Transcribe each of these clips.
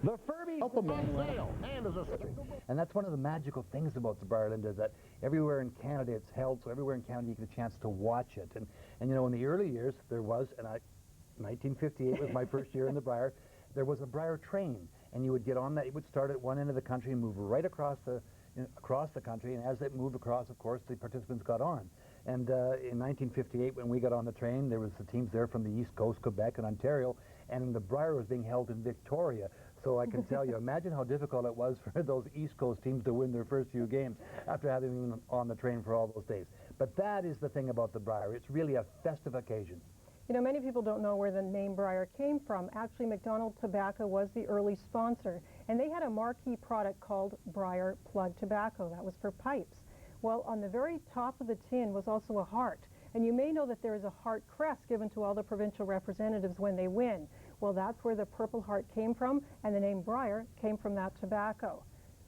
The Furby on sale, and as a... And that's one of the magical things about the Brier, Linda, is that everywhere in Canada it's held, so everywhere in Canada you get a chance to watch it. And you know, in the early years there was, 1958 was my first year in the Brier, there was a Brier train, and you would get on that, it would start at one end of the country and move right across the country, and as it moved across, of course, the participants got on. And in 1958, when we got on the train, there was the teams there from the East Coast, Quebec and Ontario, and the Brier was being held in Victoria. So I can tell you, imagine how difficult it was for those East Coast teams to win their first few games after having been on the train for all those days. But that is the thing about the Brier. It's really a festive occasion. You know, many people don't know where the name Brier came from. Actually, McDonald Tobacco was the early sponsor, and they had a marquee product called Brier Plug Tobacco. That was for pipes. Well, on the very top of the tin was also a heart. And you may know that there is a heart crest given to all the provincial representatives when they win. Well, that's where the Purple Heart came from, and the name Brier came from that tobacco.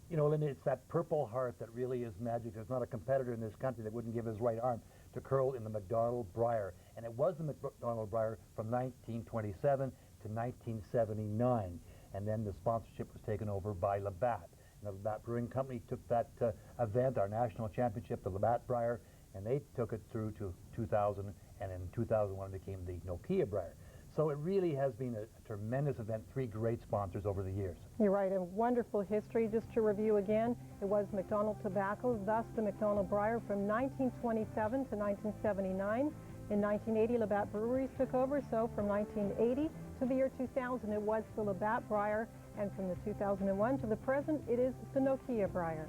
You know, Linda, it's that Purple Heart that really is magic. There's not a competitor in this country that wouldn't give his right arm to curl in the McDonald Brier. And it was the McDonald Brier from 1927 to 1979. And then the sponsorship was taken over by Labatt. And the Labatt Brewing Company took that event, our national championship, the Labatt Brier, and they took it through to 2000, and in 2001 it became the Nokia Brier. So it really has been a tremendous event, 3 great sponsors over the years. You're right, a wonderful history. Just to review again, it was McDonald Tobacco, thus the McDonald Brier from 1927 to 1979. In 1980, Labatt Breweries took over, so from 1980 to the year 2000, it was the Labatt Brier, and from the 2001 to the present, it is the Nokia Brier.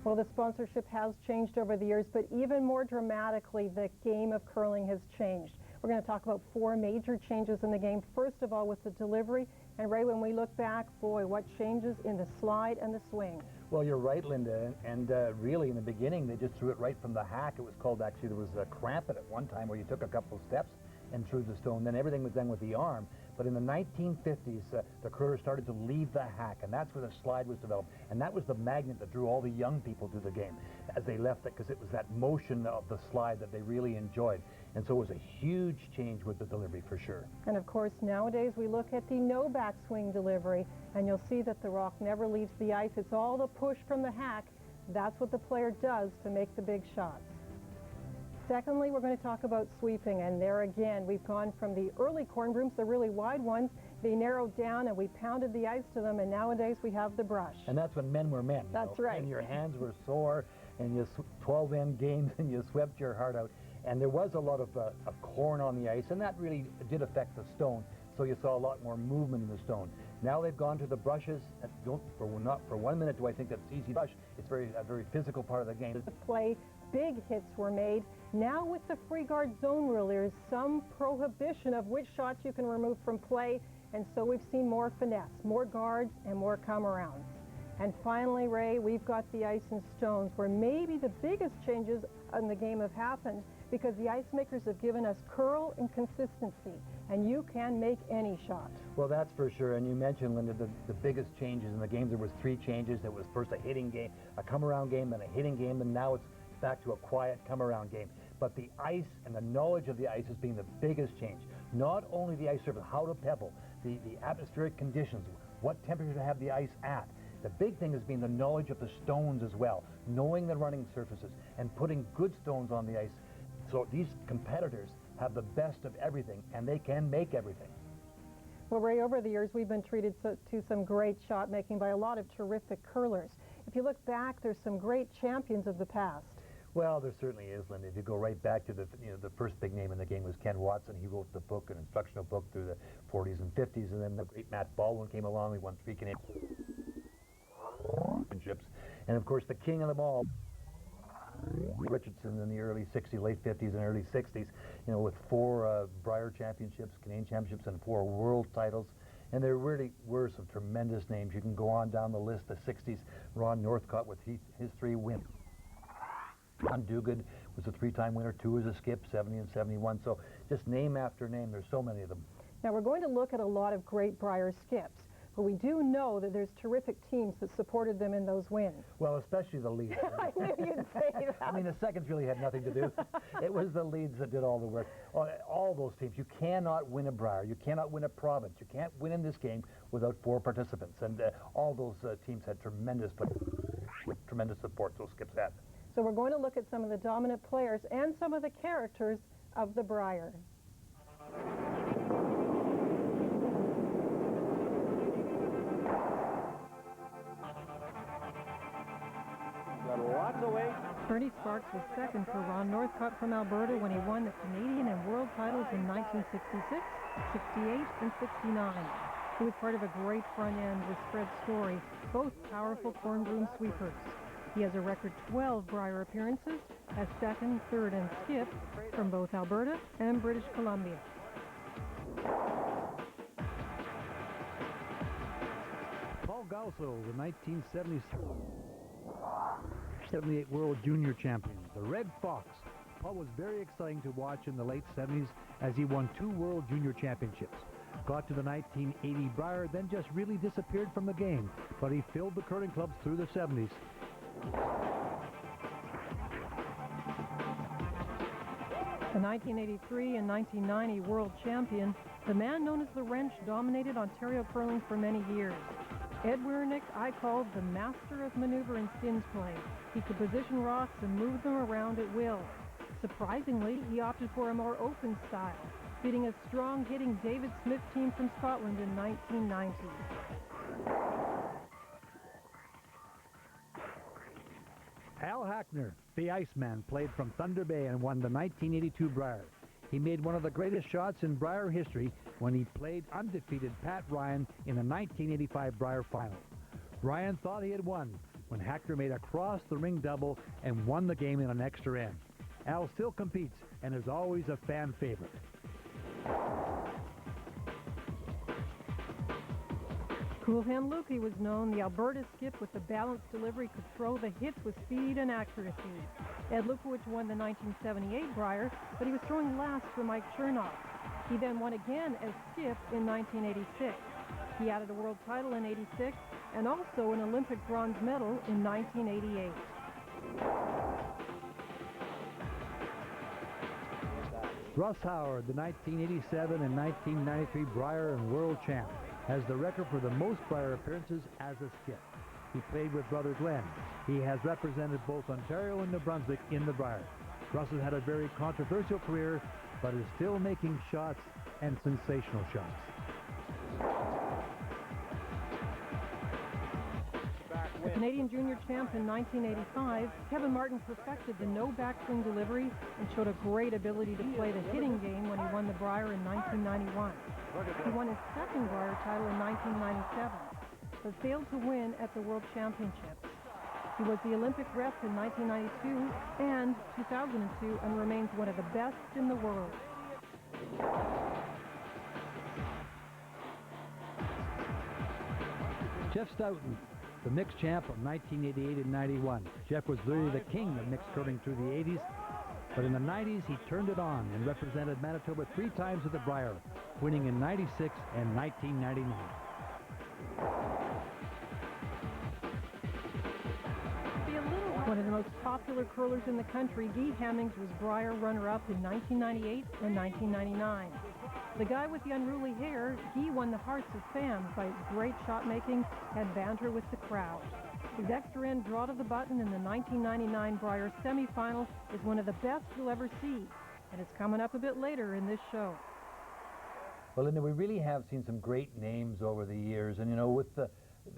Well, the sponsorship has changed over the years, but even more dramatically, the game of curling has changed. We're going to talk about 4 major changes in the game. First of all, with the delivery. And Ray, when we look back, boy, what changes in the slide and the swing. Well, you're right, Linda. And really, in the beginning, they just threw it right from the hack. It was called, actually, there was a cramp at one time where you took a couple of steps and threw the stone. Then everything was done with the arm. But in the 1950s, the curlers started to leave the hack, and that's where the slide was developed. And that was the magnet that drew all the young people to the game as they left it, because it was that motion of the slide that they really enjoyed. And so it was a huge change with the delivery, for sure. And of course, nowadays we look at the no backswing delivery, and you'll see that the rock never leaves the ice. It's all the push from the hack. That's what the player does to make the big shots. Secondly, we're going to talk about sweeping, and there again, we've gone from the early corn brooms, the really wide ones, they narrowed down and we pounded the ice to them, and nowadays we have the brush. And that's when men were men. That's right. And your hands were sore, and you 12-end games, and you swept your heart out. And there was a lot of corn on the ice, and that really did affect the stone, so you saw a lot more movement in the stone. Now they've gone to the brushes. Not for 1 minute do I think that's easy brush. It's a very physical part of the game. The play, big hits were made. Now with the free guard zone rule, there is some prohibition of which shots you can remove from play, and so we've seen more finesse, more guards, and more come-arounds. And finally, Ray, we've got the ice and stones, where maybe the biggest changes in the game have happened because the ice makers have given us curl and consistency, and you can make any shot. Well, that's for sure. And you mentioned, Linda, the biggest changes in the game. There was 3 changes. There was first a hitting game, a come-around game, and a hitting game, and now it's back to a quiet come-around game. But the ice and the knowledge of the ice has been the biggest change. Not only the ice surface, how to pebble, the atmospheric conditions, what temperature to have the ice at. The big thing has been the knowledge of the stones as well, knowing the running surfaces and putting good stones on the ice. So these competitors have the best of everything, and they can make everything. Well, Ray, over the years, we've been treated to some great shot making by a lot of terrific curlers. If you look back, there's some great champions of the past. Well, there certainly is, Linda. If you go right back to the first big name in the game was Ken Watson. He wrote the book, an instructional book through the 40s and 50s, and then the great Matt Baldwin came along. He won 3 Canadian championships, and of course the king of them all, Richardson, in the early 60s, late 50s, and early 60s. You know, with 4 Brier championships, Canadian championships, and 4 world titles. And there really were some tremendous names. You can go on down the list. The 60s, Ron Northcott with his 3 wins. John Duguid was a 3-time winner, 2 as a skip, 70 and 71. So just name after name, there's so many of them. Now we're going to look at a lot of great Brier skips. but we do know that there's terrific teams that supported them in those wins. Well, especially the leads. I knew you'd say that. I mean, the seconds really had nothing to do. It was the leads that did all the work. All those teams. You cannot win a Brier. You cannot win a province. You can't win in this game without 4 participants. And all those teams had tremendous support, those skips had. So we're going to look at some of the dominant players and some of the characters of the Brier. Got lots of weight. Bernie Sparks was second for Ron Northcott from Alberta when he won the Canadian and world titles in 1966, 68, and 69. He was part of a great front end with Fred Story, both powerful corn broom sweepers. He has a record 12 Brier appearances as second, third, and skip from both Alberta and British Columbia. Paul Galso, the 1978 World Junior Champion, the Red Fox. Paul was very exciting to watch in the late 70s as he won 2 World Junior Championships. Got to the 1980 Brier, then just really disappeared from the game, but he filled the curling clubs through the 70s. The 1983 and 1990 world champion, the man known as the Wrench dominated Ontario curling for many years. Ed Wiernick, I called the master of maneuver and skins play. He could position rocks and move them around at will. Surprisingly, he opted for a more open style, beating a strong hitting David Smith team from Scotland in 1990. Al Hackner, the Iceman, played from Thunder Bay and won the 1982 Brier. He made one of the greatest shots in Brier history when he played undefeated Pat Ryan in the 1985 Brier final. Ryan thought he had won when Hackner made a cross-the-ring double and won the game in an extra end. Al still competes and is always a fan favorite. Cool Hand Lukey was known. The Alberta skip with the balanced delivery could throw the hits with speed and accuracy. Ed Lukowicz won the 1978 Brier, but he was throwing last for Mike Chernoff. He then won again as skip in 1986. He added a world title in 86 and also an Olympic bronze medal in 1988. Russ Howard, the 1987 and 1993 Brier and world champ, has the record for the most Brier appearances as a skip. He played with Brother Glenn. He has represented both Ontario and New Brunswick in the Brier. Russ has had a very controversial career, but is still making shots and sensational shots. The Canadian junior champ in 1985, Kevin Martin perfected the no backswing delivery and showed a great ability to play the hitting game when he won the Brier in 1991. He won his second Brier title in 1997, but failed to win at the World Championships. He was the Olympic rep in 1992 and 2002 and remains one of the best in the world. Jeff Stoughton, the mixed champ of 1988 and 91. Jeff was really the king of mixed curling through the 80s, but in the 90s he turned it on and represented Manitoba 3 times at the Brier, winning in 96 and 1999. One of the most popular curlers in the country, Guy Hammings was Brier runner-up in 1998 and 1999. The guy with the unruly hair, Guy won the hearts of fans by his great shot-making and banter with the crowd. His extra-end draw to the button in the 1999 Brier semifinal is one of the best you'll ever see, and it's coming up a bit later in this show. Well, Linda, we really have seen some great names over the years, and you know, with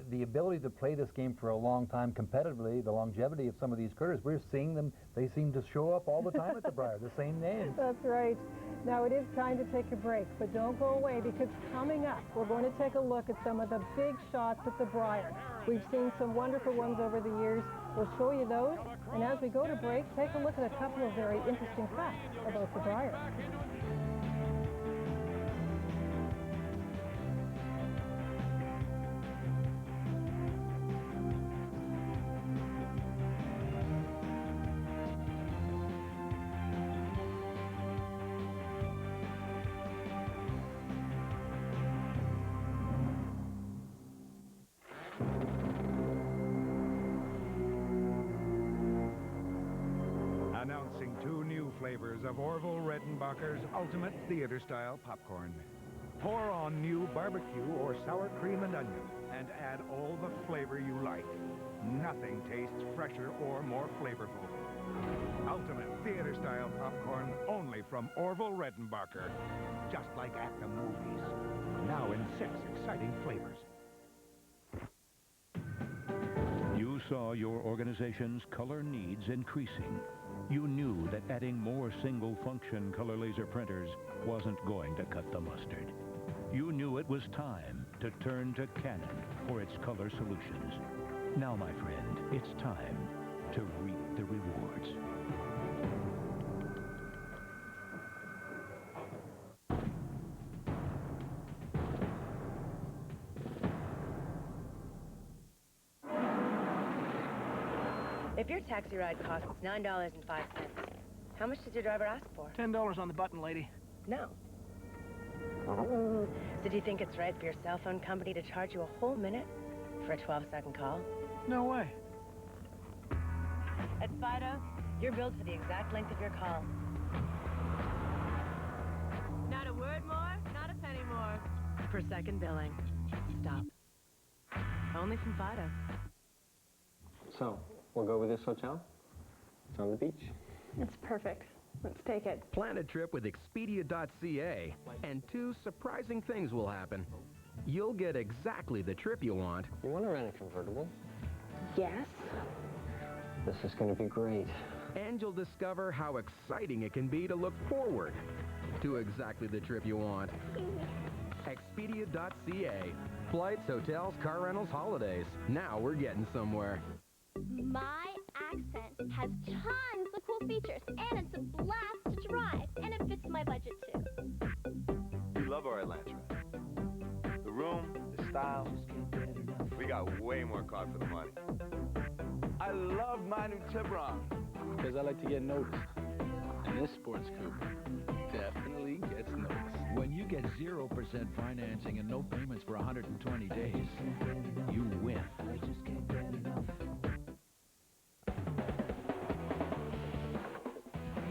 the ability to play this game for a long time competitively, the longevity of some of these curlers, we're seeing them, they seem to show up all the time at the Brier, the same names. That's right. Now it is time to take a break, but don't go away because coming up, we're going to take a look at some of the big shots at the Brier. We've seen some wonderful ones over the years. We'll show you those, and as we go to break, take a look at a couple of very interesting facts about the Brier. flavors of Orville Redenbacher's ultimate theater-style popcorn. Pour on new barbecue or sour cream and onion, and add all the flavor you like. Nothing tastes fresher or more flavorful. Ultimate theater-style popcorn only from Orville Redenbacher. Just like at the movies. Now in 6 exciting flavors. You saw your organization's color needs increasing. You knew that adding more single-function color laser printers wasn't going to cut the mustard. You knew it was time to turn to Canon for its color solutions. Now, my friend, it's time to reap the rewards. If your taxi ride costs $9.05, how much did your driver ask for? $10 on the button, lady. No. So do you think it's right for your cell phone company to charge you a whole minute for a 12-second call? No way. At Fido, you're billed for the exact length of your call. Not a word more, not a penny more. Per second billing. Stop. Only from Fido. So, we'll go with this hotel. It's on the beach. It's perfect. Let's take it. Plan a trip with Expedia.ca, and 2 surprising things will happen. You'll get exactly the trip you want. You want to rent a convertible? Yes. This is going to be great. And you'll discover how exciting it can be to look forward to exactly the trip you want. Expedia.ca. Flights, hotels, car rentals, holidays. Now we're getting somewhere. My accent has tons of cool features, and it's a blast to drive, and it fits my budget too. We love our Elantra. The room, the style, we got way more car for the money. I love my new Tiburon because I like to get noticed. And this sports coupe definitely gets noticed. When you get 0% financing and no payments for 120 days, you win.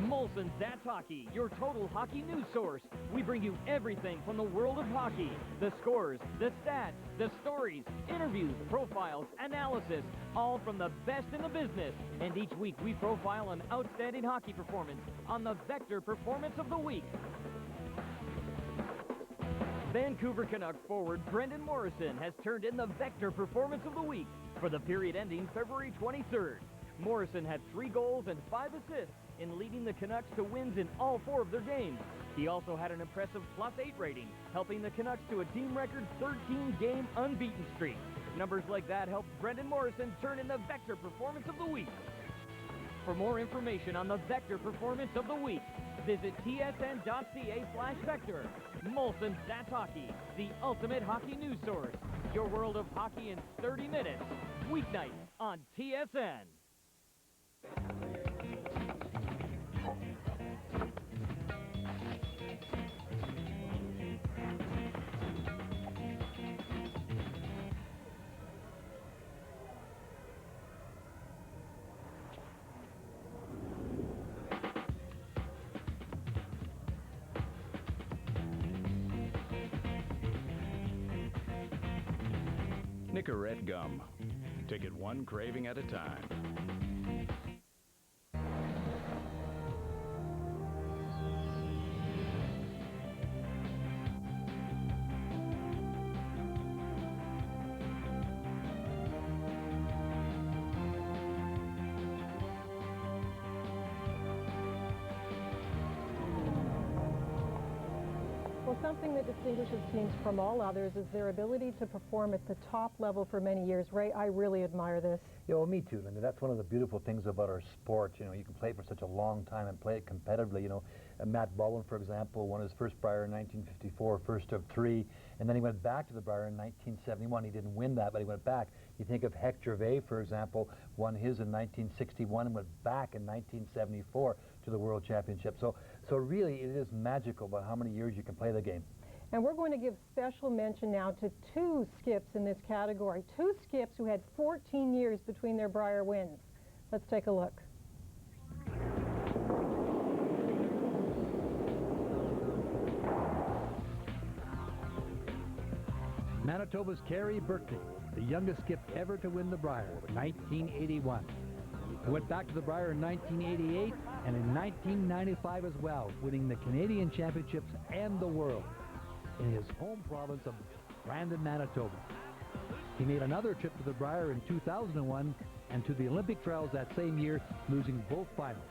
Molson's That's Hockey, your total hockey news source. We bring you everything from the world of hockey. The scores, the stats, the stories, interviews, profiles, analysis, all from the best in the business. And each week we profile an outstanding hockey performance on the Vector Performance of the Week. Vancouver Canucks forward Brendan Morrison has turned in the Vector Performance of the Week for the period ending February 23rd. Morrison had 3 goals and 5 assists in leading the Canucks to wins in all 4 of their games. He also had an impressive +8 rating, helping the Canucks to a team record 13-game unbeaten streak. Numbers like that helped Brendan Morrison turn in the Vector Performance of the Week. For more information on the Vector Performance of the Week, visit tsn.ca/Vector. Molson's That's Hockey, the ultimate hockey news source. Your world of hockey in 30 minutes. Weeknights on TSN. Nicorette gum. Take it one craving at a time. Well, something that distinguishes teams from all others is their ability to perform at the top level for many years. Ray, I really admire this. Yeah, well, me too, Linda. That's one of the beautiful things about our sport. You know, you can play it for such a long time and play it competitively. You know, Matt Baldwin, for example, won his first Brier in 1954, first of 3, and then he went back to the Brier in 1971. He didn't win that, but he went back. You think of Hec Gervais, for example, won his in 1961 and went back in 1974 to the World Championship. So really, it is magical about how many years you can play the game. And we're going to give special mention now to 2 skips in this category. 2 skips who had 14 years between their Brier wins. Let's take a look. Manitoba's Carey Berkeley, the youngest skip ever to win the Brier, 1981. He went back to the Brier in 1988 and in 1995 as well, winning the Canadian Championships and the World in his home province of Brandon, Manitoba. He made another trip to the Brier in 2001 and to the Olympic trials that same year, losing both finals.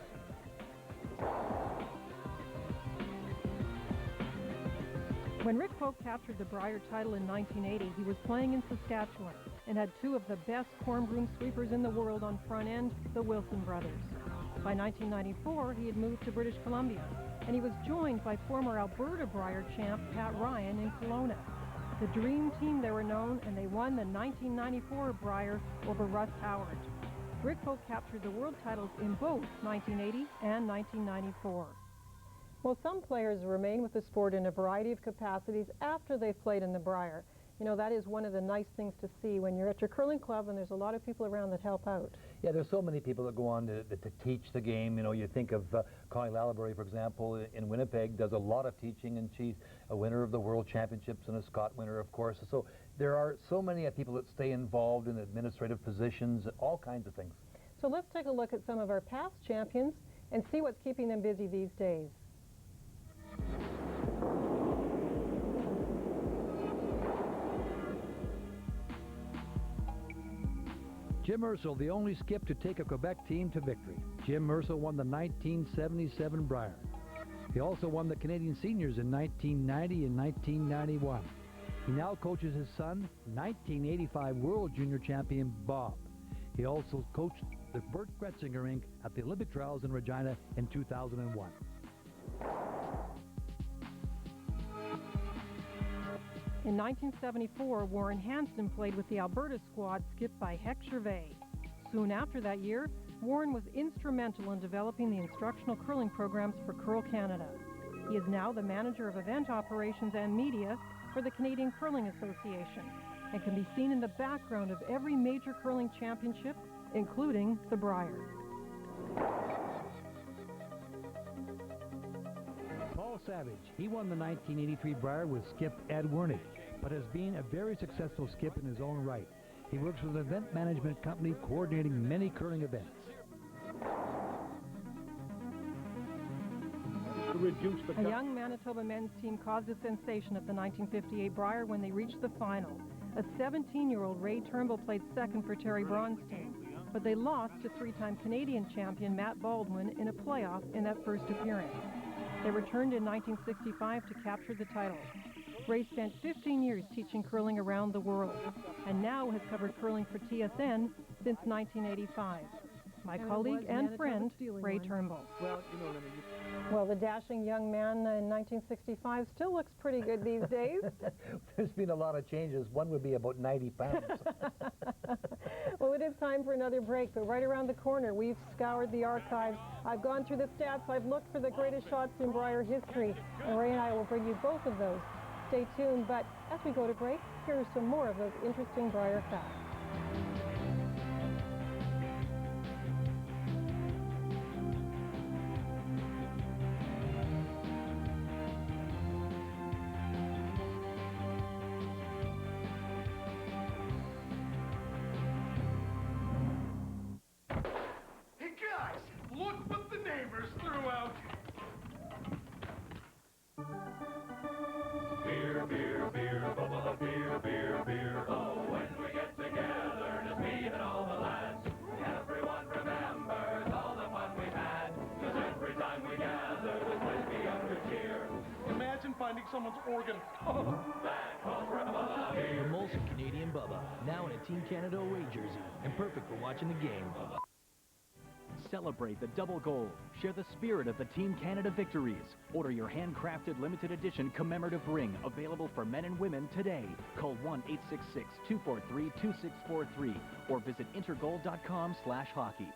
When Rick Folk captured the Brier title in 1980, he was playing in Saskatchewan and had two of the best corn broom sweepers in the world on front end, the Wilson brothers. By 1994, he had moved to British Columbia, and he was joined by former Alberta Brier champ Pat Ryan in Kelowna. The Dream Team, they were known, and they won the 1994 Brier over Russ Howard. Rick Folk captured the world titles in both 1980 and 1994. Well, some players remain with the sport in a variety of capacities after they've played in the Brier. You know, that is one of the nice things to see when you're at your curling club and there's a lot of people around that help out. Yeah, there's so many people that go on to teach the game. You know, you think of Connie Lallebury, for example, in Winnipeg, does a lot of teaching, and she's a winner of the World Championships and a Scott winner, of course. So there are so many people that stay involved in administrative positions, all kinds of things. So let's take a look at some of our past champions and see what's keeping them busy these days. Jim Ursel, the only skip to take a Quebec team to victory. Jim Ursel won the 1977 Brier. He also won the Canadian Seniors in 1990 and 1991. He now coaches his son, 1985 World Junior Champion Bob. He also coached the Bert Gretzinger Inc. at the Olympic Trials in Regina in 2001. In 1974, Warren Hansen played with the Alberta squad skipped by Heck Gervais. Soon after that year, Warren was instrumental in developing the instructional curling programs for Curl Canada. He is now the manager of event operations and media for the Canadian Curling Association and can be seen in the background of every major curling championship, including the Brier. Paul Savage, he won the 1983 Brier with skip Ed Wernick, but has been a very successful skip in his own right. He works with an event management company coordinating many curling events. A young Manitoba men's team caused a sensation at the 1958 Brier when they reached the final. A 17-year-old Ray Turnbull played second for Terry Bronstein, but they lost to three-time Canadian champion Matt Baldwin in a playoff in that first appearance. They returned in 1965 to capture the title. Ray spent 15 years teaching curling around the world, and now has covered curling for TSN since 1985. My colleague and friend, Ray Turnbull. Well, the dashing young man in 1965 still looks pretty good these days. There's been a lot of changes. One would be about 90 pounds. Well, it is time for another break, but right around the corner, we've scoured the archives. I've gone through the stats. I've looked for the greatest shots in Brier history, and Ray and I will bring you both of those. Stay tuned, but as we go to break, here are some more of those interesting Brier facts. Hey guys, look what the neighbors threw out. Beer, beer, beer, bubble of beer, beer, beer. Oh, when we get together, just me and all the lads, everyone remembers all the fun we've had. 'Cause every time we gather, there's going to be a good cheer. Imagine finding someone's organ. That calls for a bubble of beer. The Molson Canadian Bubba, now in a Team Canada away jersey, and perfect for watching the game. Celebrate the double gold. Share the spirit of the Team Canada victories. Order your handcrafted limited edition commemorative ring, available for men and women today. Call 1-866-243-2643 or visit intergold.com/hockey.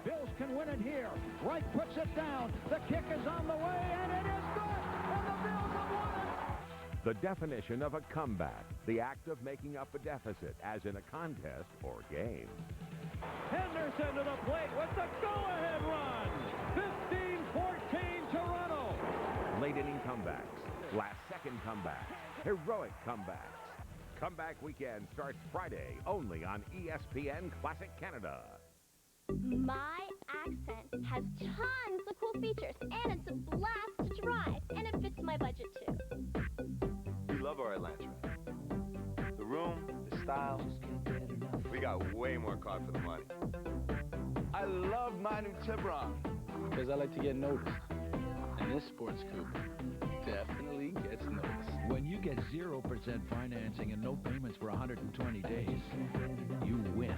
Bills can win it here. Wright puts it down. The kick is on the way, and it is good. And the Bills have won it. The definition of a comeback, the act of making up a deficit, as in a contest or game. Henderson to the plate with the go-ahead run. 15-14 Toronto. Late inning comebacks, last-second comebacks, heroic comebacks. Comeback Weekend starts Friday only on ESPN Classic Canada. My accent has tons of cool features, and it's a blast to drive, and it fits my budget too. We love our Elantra. The room, the style, we got way more car for the money. I love my new Tiburon because I like to get noticed. And this sports coupe definitely gets noticed. When you get 0% financing and no payments for 120 days, you win.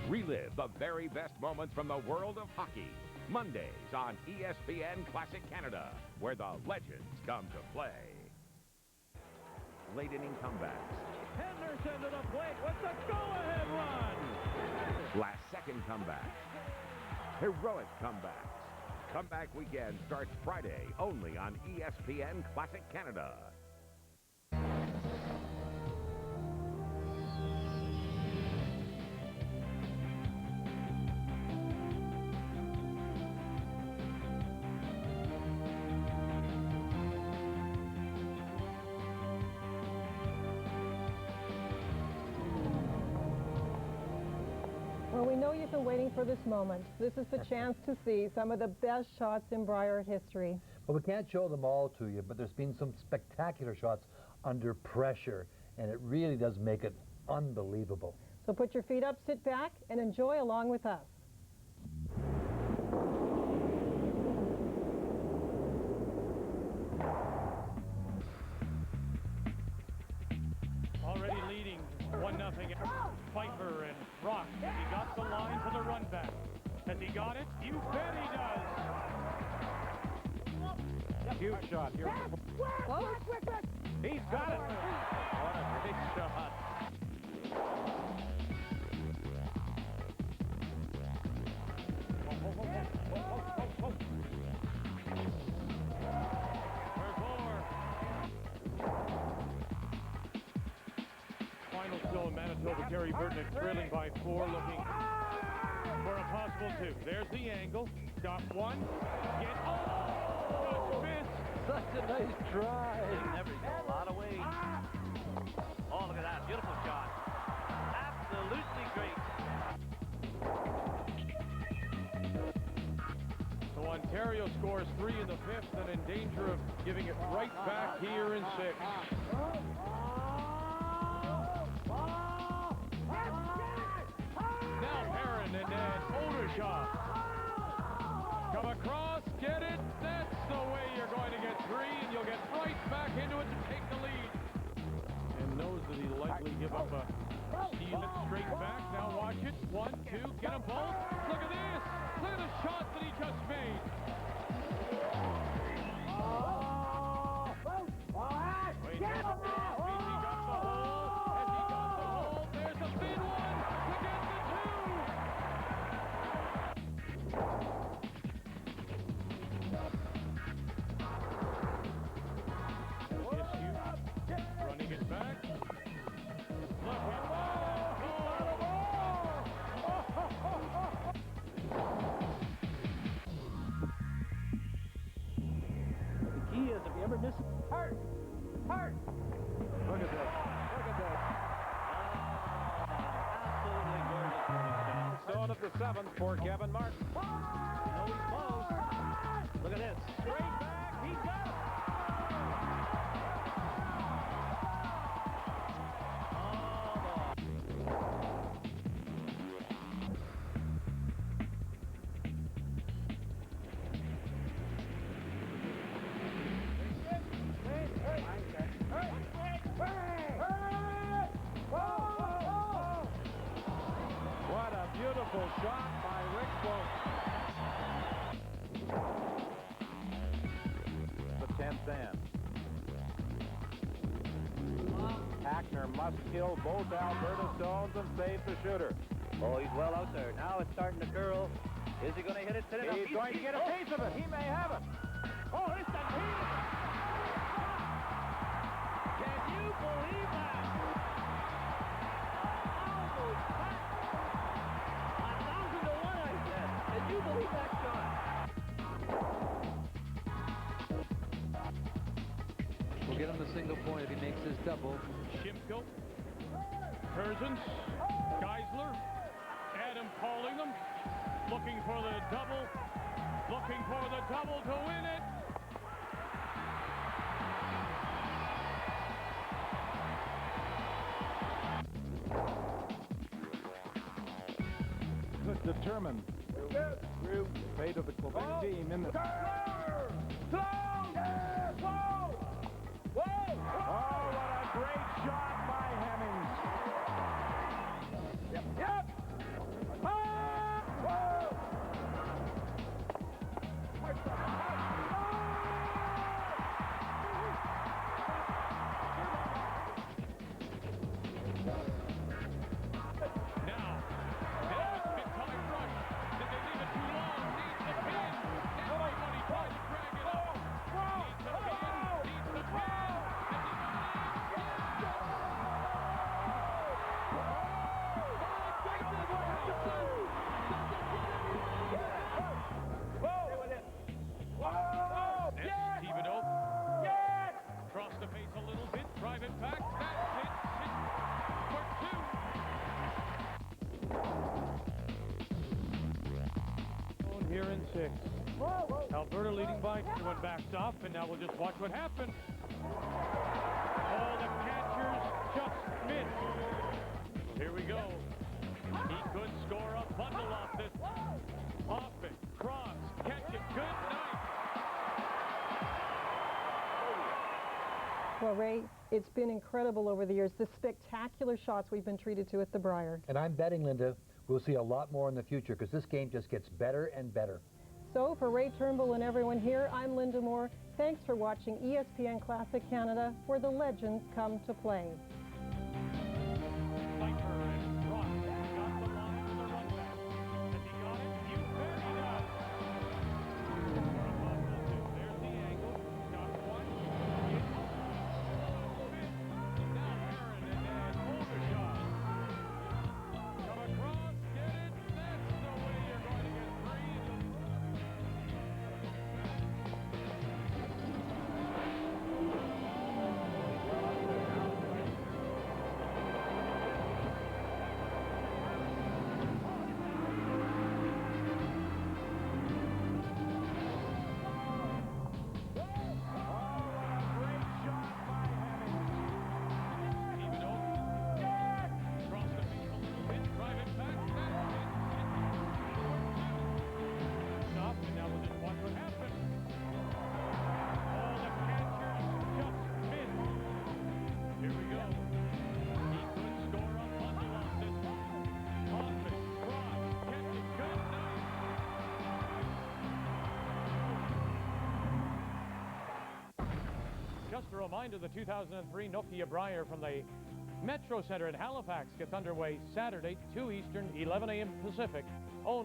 Relive the very best moments from the world of hockey. Mondays on ESPN Classic Canada, where the legends come to play. Late inning comebacks. Henderson to the plate with the go-ahead run. Last second comebacks. Heroic comebacks. Comeback Weekend starts Friday only on ESPN Classic Canada. Well, we know you've been waiting for this moment. This is the chance to see some of the best shots in Brier history. Well, we can't show them all to you, but there's been some spectacular shots under pressure, and it really does make it unbelievable. So put your feet up, sit back, and enjoy along with us. Already leading 1-0. Pfeiffer and Rock. Has he got the line for the run back? Has he got it? You bet he does. Huge shot here. He's got it. What a great shot. Final still in Manitoba. Terry Burton trailing by 4, looking for a possible 2. There's the angle. Got one. Just missed. Such a nice try. Never a lot of weight. Oh, look at that. Beautiful shot. Absolutely great. So Ontario scores 3 in the 5th and in danger of giving it right back here in 6. Now Perrin and then Oldershaw. Come across, get it. That's the way you're going to get 3, and you'll get right back into it to take the lead. And knows that he'll likely give up a steal it straight back. Now watch it. 1, 2, get them both. Look at this. Look at the shot that he just made. Wait, he got the hole. And he got the hole. There's a thin one to get the 2. Issue. Running it back. Look at the key is if you ever miss it. Hard. Look at this. Absolutely gorgeous running shot. Stone of the 7th for Kevin Martin. No, he's close. Look at this. Straight back. He's got it. What a beautiful shot by Rick Boat. The 10th end. Hackner must kill both Alberta Stones and save the shooter. Oh, he's well out there. Now it's starting to curl. Is he going to hit it today? He's going to get a piece of it. He may have it. Oh, it's the team. Can you believe that? Almost back. 1,000 to 1, I said. Can you believe that shot? will get him the single point if he makes his double. Shimko, Curzons, Geisler, Adam Paulingham, looking for the double to win it. Determined. Fate of the Quebec team in the... Whoa! Oh, what a great shot by Hemmings. Yep. Whoa! Here in 6. Alberta leading by 2 and backed off, and now we'll just watch what happens. Oh, the catchers just missed. Here we go. He could score a bundle off this. Off it, cross, catch it, good night. Well, Ray, it's been incredible over the years, the spectacular shots we've been treated to at the Brier. And I'm betting, Linda, we'll see a lot more in the future because this game just gets better and better. So for Ray Turnbull and everyone here, I'm Linda Moore. Thanks for watching ESPN Classic Canada, where the legends come to play. Just a reminder, the 2003 Nokia Brier from the Metro Center in Halifax gets underway Saturday, 2 Eastern, 11 a.m. Pacific,